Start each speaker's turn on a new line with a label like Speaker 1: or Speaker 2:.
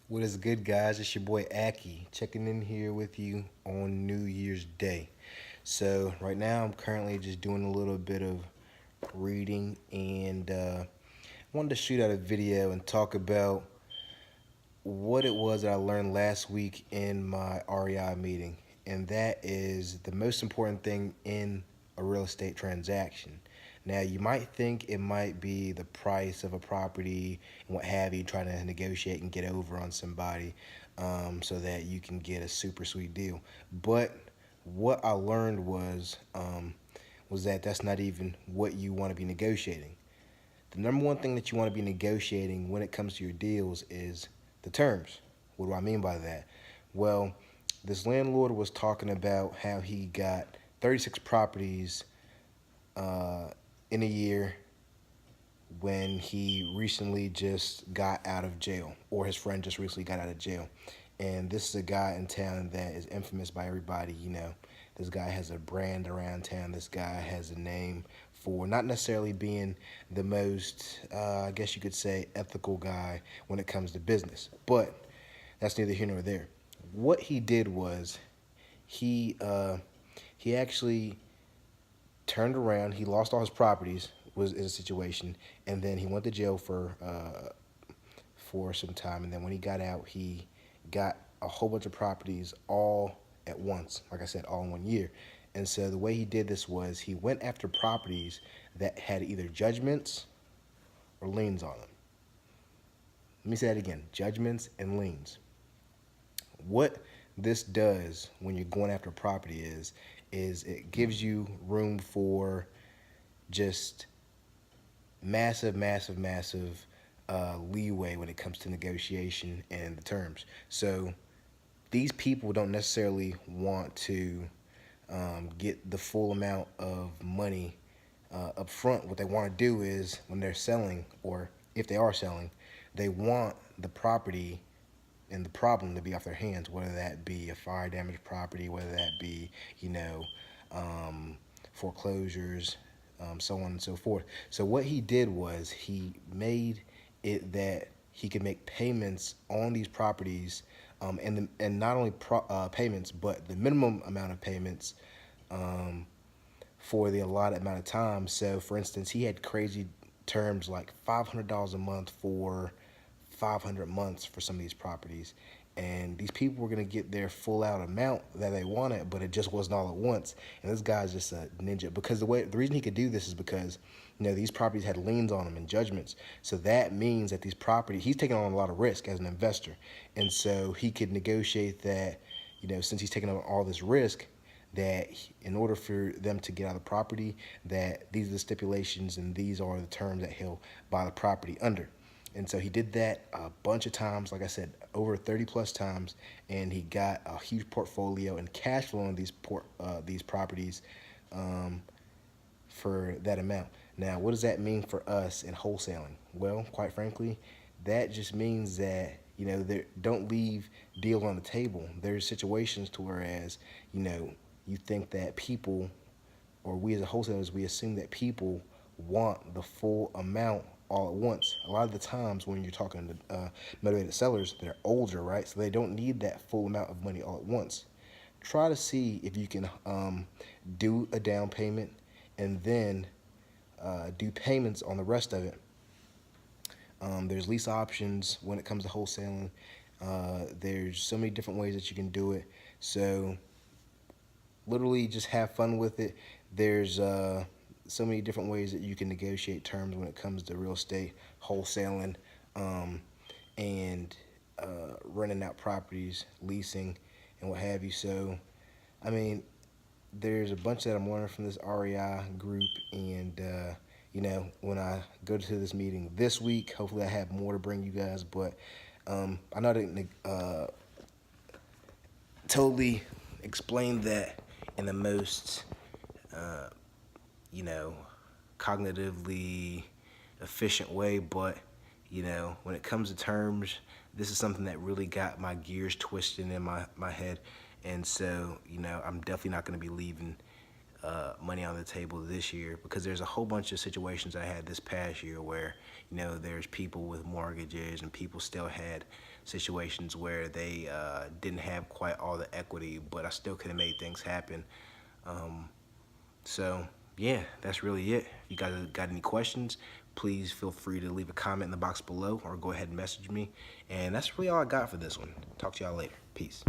Speaker 1: What is good, guys? It's your boy Aki checking in here with you on New Year's Day. So, right now, I'm currently just doing a little bit of reading and wanted to shoot out a video and talk about what it was that I learned last week in my REI meeting. And that is the most important thing in a real estate transaction. Now, you might think it might be the price of a property and what have you, trying to negotiate and get over on somebody so that you can get a super sweet deal. But what I learned was that that's not even what you want to be negotiating. The number one thing that you want to be negotiating when it comes to your deals is the terms. What do I mean by that? Well, this landlord was talking about how he got 36 properties uh, in a year when he recently just got out of jail, or his friend just recently got out of jail. And this is a guy in town that is infamous by everybody. This guy has a brand around town. This guy has a name for not necessarily being the most, I guess you could say, ethical guy when it comes to business. But that's neither here nor there. What he did was he actually turned around. He lost all his properties, was in a situation, and then he went to jail for some time. And then when he got out, he got a whole bunch of properties all at once. Like I said, all in 1 year. And so the way he did this was he went after properties that had either judgments or liens on them. Let me say that again: judgments and liens. What this does when you're going after property is it gives you room for just massive leeway when it comes to negotiation and the terms. So these people don't necessarily want to get the full amount of money up front. What they want to do is when they're selling, or if they are selling, they want the property and the problem to be off their hands, whether that be a fire damaged property, whether that be, foreclosures, so on and so forth. So what he did was he made it that he could make payments on these properties, and not only payments, but the minimum amount of payments for the allotted amount of time. So, for instance, he had crazy terms like $500 a month for 500 months for some of these properties. And these people were going to get their full out amount that they wanted, but it just wasn't all at once. And this guy's just a ninja, because the reason he could do this is because these properties had liens on them and judgments. So that means that these properties, he's taking on a lot of risk as an investor, and so he could negotiate that, since he's taking on all this risk, that in order for them to get out of the property, that these are the stipulations and these are the terms that he'll buy the property under. And so he did that a bunch of times, like I said, over 30 plus times, and he got a huge portfolio and cash flow on these properties for that amount. Now, what does that mean for us in wholesaling? Well, quite frankly, that just means that don't leave deals on the table. There's situations to whereas you think that people, or we as a wholesalers, we assume that people want the full amount all at once. A lot of the times when you're talking to motivated sellers, they're older, right? So they don't need that full amount of money all at once. Try to see if you can do a down payment and then do payments on the rest of it. There's lease options when it comes to wholesaling. There's so many different ways that you can do it. So literally just have fun with it. There's so many different ways that you can negotiate terms when it comes to real estate, wholesaling, and renting out properties, leasing, and what have you. So, I mean, there's a bunch that I'm learning from this REI group, and when I go to this meeting this week, hopefully I have more to bring you guys. But I know I didn't totally explain that in the most cognitively efficient way, but when it comes to terms, this is something that really got my gears twisted in my head. And so I'm definitely not going to be leaving money on the table this year, because there's a whole bunch of situations I had this past year where, you know, there's people with mortgages and people still had situations where they didn't have quite all the equity, but I still could have made things happen. So yeah, that's really it. If you guys got any questions, please feel free to leave a comment in the box below or go ahead and message me. And that's really all I got for this one. Talk to y'all later. Peace.